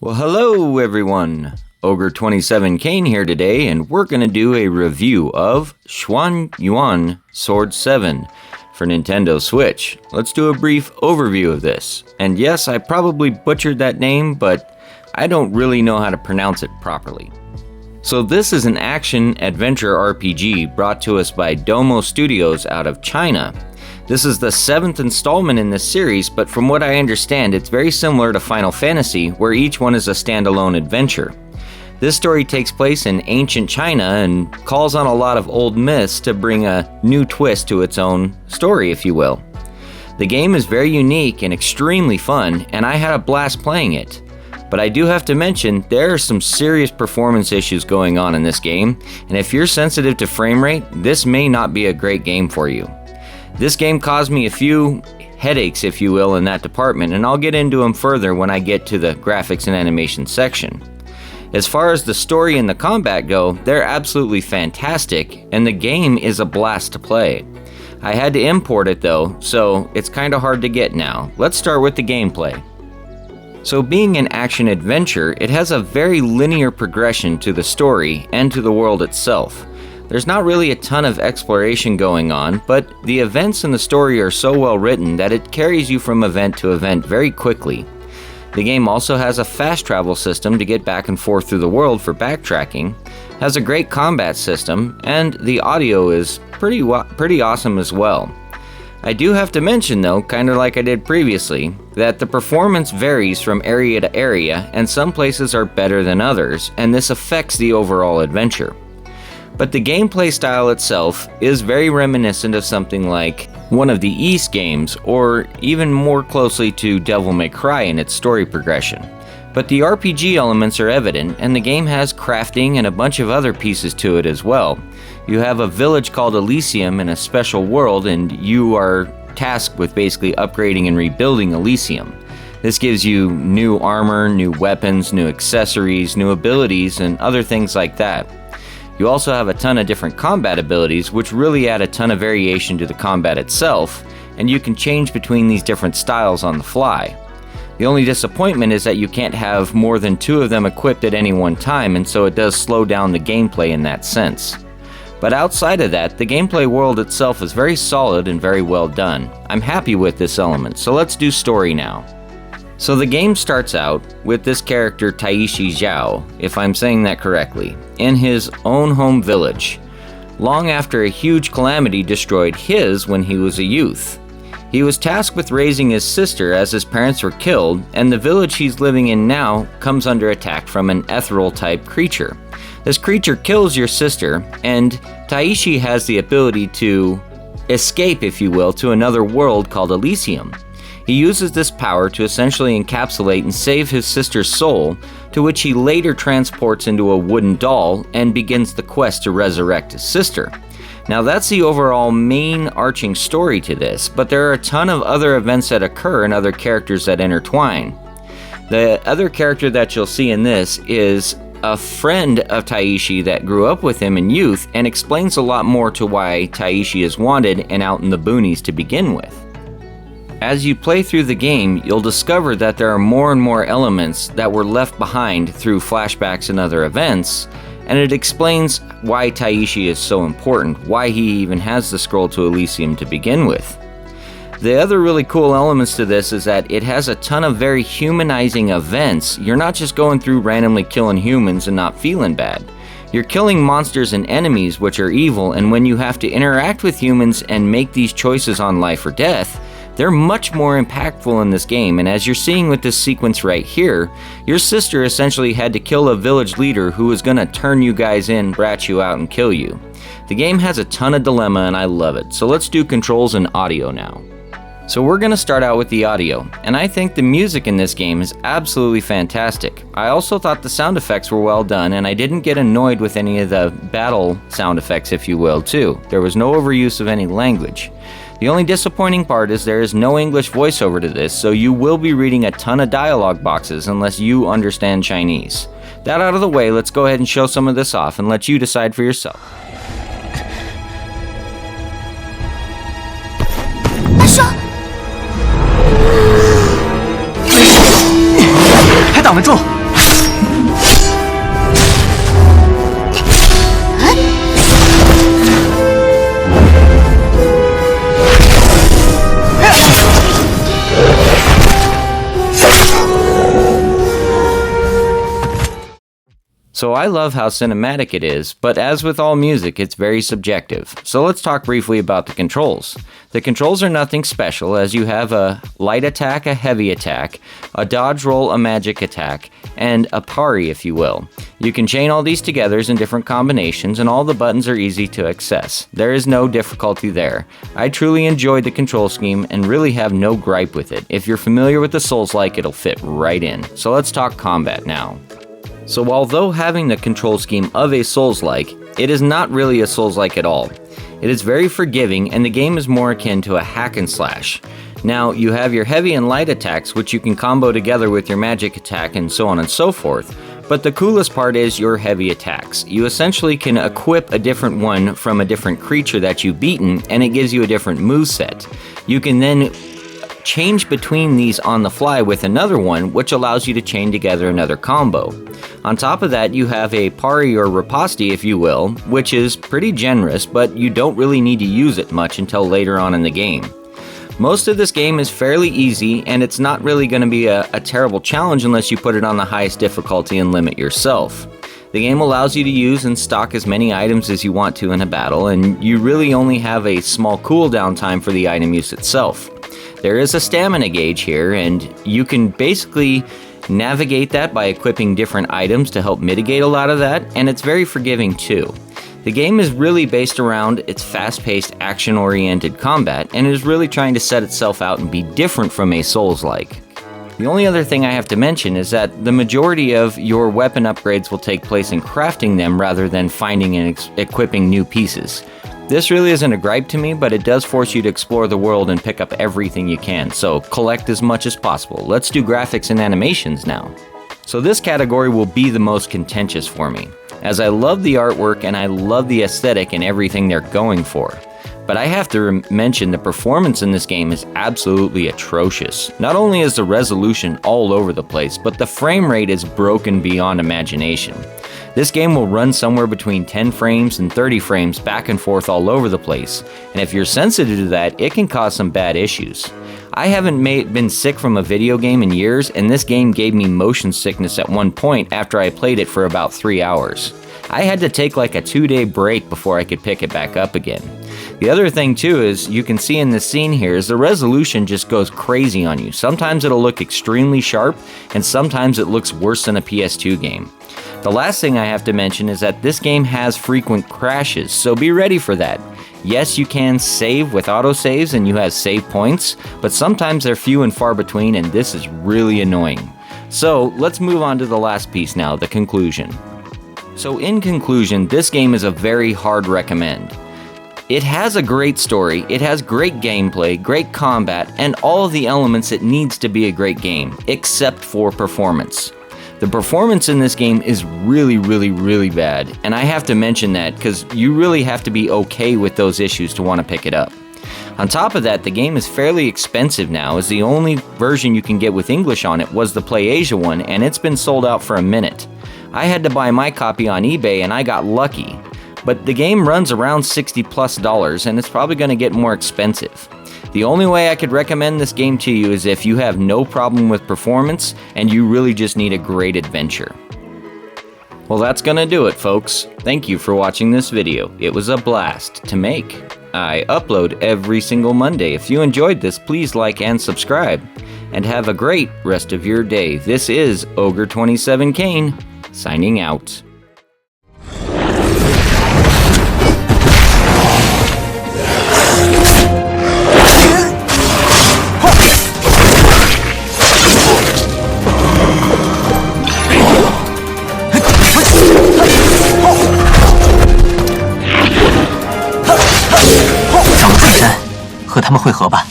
Well, hello everyone! Ogre27 Kane here today, and we're going to do a review of Xuan Yuan Sword 7 for Nintendo Switch. Let's do a brief overview of this. And yes, I probably butchered that name, but I don't really know how to pronounce it properly. So this is an action-adventure RPG brought to us by Domo Studios out of China. This is the 7th installment in this series, but from what I understand, it's very similar to Final Fantasy, where each one is a standalone adventure. This story takes place in ancient China and calls on a lot of old myths to bring a new twist to its own story, if you will. The game is very unique and extremely fun, and I had a blast playing it. But I do have to mention, there are some serious performance issues going on in this game, and if you're sensitive to frame rate, this may not be a great game for you. This game caused me a few headaches, if you will, in that department, and I'll get into them further when I get to the graphics and animation section. As far as the story and the combat go, they're absolutely fantastic, and the game is a blast to play. I had to import it though, so it's kinda hard to get now. Let's start with the gameplay. So being an action-adventure, it has a very linear progression to the story and to the world itself. There's not really a ton of exploration going on, but the events in the story are so well written that it carries you from event to event very quickly. The game also has a fast travel system to get back and forth through the world for backtracking, has a great combat system, and the audio is pretty awesome as well. I do have to mention though, kinda like I did previously, that the performance varies from area to area, and some places are better than others, and this affects the overall adventure. But the gameplay style itself is very reminiscent of something like one of the East games, or even more closely to Devil May Cry in its story progression. But the RPG elements are evident, and the game has crafting and a bunch of other pieces to it as well. You have a village called Elysium in a special world, and you are tasked with basically upgrading and rebuilding Elysium. This gives you new armor, new weapons, new accessories, new abilities, and other things like that. You also have a ton of different combat abilities, which really add a ton of variation to the combat itself, and you can change between these different styles on the fly. The only disappointment is that you can't have more than 2 of them equipped at any one time, and so it does slow down the gameplay in that sense. But outside of that, the gameplay world itself is very solid and very well done. I'm happy with this element, so let's do story now. So the game starts out with this character Taishi Zhao, if I'm saying that correctly, in his own home village, long after a huge calamity destroyed his when he was a youth. He was tasked with raising his sister as his parents were killed, and the village he's living in now comes under attack from an ethereal type creature. This creature kills your sister, and Taishi has the ability to escape, if you will, to another world called Elysium. He uses this power to essentially encapsulate and save his sister's soul, to which he later transports into a wooden doll and begins the quest to resurrect his sister. Now that's the overall main arching story to this, but there are a ton of other events that occur and other characters that intertwine. The other character that you'll see in this is a friend of Taishi that grew up with him in youth and explains a lot more to why Taishi is wanted and out in the boonies to begin with. As you play through the game, you'll discover that there are more and more elements that were left behind through flashbacks and other events, and it explains why Taishi is so important, why he even has the scroll to Elysium to begin with. The other really cool elements to this is that it has a ton of very humanizing events. You're not just going through randomly killing humans and not feeling bad. You're killing monsters and enemies which are evil, and when you have to interact with humans and make these choices on life or death, they're much more impactful in this game, and as you're seeing with this sequence right here, your sister essentially had to kill a village leader who was gonna turn you guys in, brat you out, and kill you. The game has a ton of dilemma and I love it, so let's do controls and audio now. So we're gonna start out with the audio, and I think the music in this game is absolutely fantastic. I also thought the sound effects were well done, and I didn't get annoyed with any of the battle sound effects, if you will, too. There was no overuse of any language. The only disappointing part is there is no English voiceover to this, so you will be reading a ton of dialogue boxes unless you understand Chinese. That out of the way, let's go ahead and show some of this off and let you decide for yourself. 大叔，还挡得住！ So I love how cinematic it is, but as with all music, it's very subjective. So let's talk briefly about the controls. The controls are nothing special, as you have a light attack, a heavy attack, a dodge roll, a magic attack, and a parry, if you will. You can chain all these together in different combinations, and all the buttons are easy to access. There is no difficulty there. I truly enjoyed the control scheme and really have no gripe with it. If you're familiar with the Souls-like, it'll fit right in. So let's talk combat now. So although having the control scheme of a Souls-like, it is not really a Souls-like at all. It is very forgiving, and the game is more akin to a hack and slash. Now, you have your heavy and light attacks, which you can combo together with your magic attack and so on and so forth, but the coolest part is your heavy attacks. You essentially can equip a different one from a different creature that you've beaten, and it gives you a different moveset. You can then change between these on the fly with another one, which allows you to chain together another combo. On top of that, you have a parry or riposte, if you will, which is pretty generous, but you don't really need to use it much until later on in the game. Most of this game is fairly easy, and it's not really going to be a terrible challenge unless you put it on the highest difficulty and limit yourself. The game allows you to use and stock as many items as you want to in a battle, and you really only have a small cooldown time for the item use itself. There is a stamina gauge here, and you can basically navigate that by equipping different items to help mitigate a lot of that, and it's very forgiving too. The game is really based around its fast-paced, action-oriented combat, and is really trying to set itself out and be different from a Souls-like. The only other thing I have to mention is that the majority of your weapon upgrades will take place in crafting them rather than finding and equipping new pieces. This really isn't a gripe to me, but it does force you to explore the world and pick up everything you can, so collect as much as possible. Let's do graphics and animations now. So this category will be the most contentious for me, as I love the artwork and I love the aesthetic and everything they're going for. But I have to mention the performance in this game is absolutely atrocious. Not only is the resolution all over the place, but the frame rate is broken beyond imagination. This game will run somewhere between 10 frames and 30 frames back and forth all over the place, and if you're sensitive to that, it can cause some bad issues. I haven't been sick from a video game in years, and this game gave me motion sickness at one point after I played it for about 3 hours. I had to take like a 2-day break before I could pick it back up again. The other thing too is, you can see in this scene here, is the resolution just goes crazy on you. Sometimes it'll look extremely sharp, and sometimes it looks worse than a PS2 game. The last thing I have to mention is that this game has frequent crashes, so be ready for that. Yes, you can save with autosaves and you have save points, but sometimes they're few and far between, and this is really annoying. So let's move on to the last piece now, the conclusion. So in conclusion, this game is a very hard recommend. It has a great story, it has great gameplay, great combat, and all of the elements it needs to be a great game, except for performance. The performance in this game is really bad, and I have to mention that because you really have to be okay with those issues to want to pick it up. On top of that, the game is fairly expensive now, as the only version you can get with English on it was the PlayAsia one, and it's been sold out for a minute. I had to buy my copy on eBay, and I got lucky. But the game runs around $60+ and it's probably going to get more expensive. The only way I could recommend this game to you is if you have no problem with performance and you really just need a great adventure. Well, that's gonna do it, folks. Thank you for watching this video. It was a blast to make. I upload every single Monday. If you enjoyed this, please like and subscribe. And have a great rest of your day. This is Ogre27 Kane, signing out.和他们会合吧。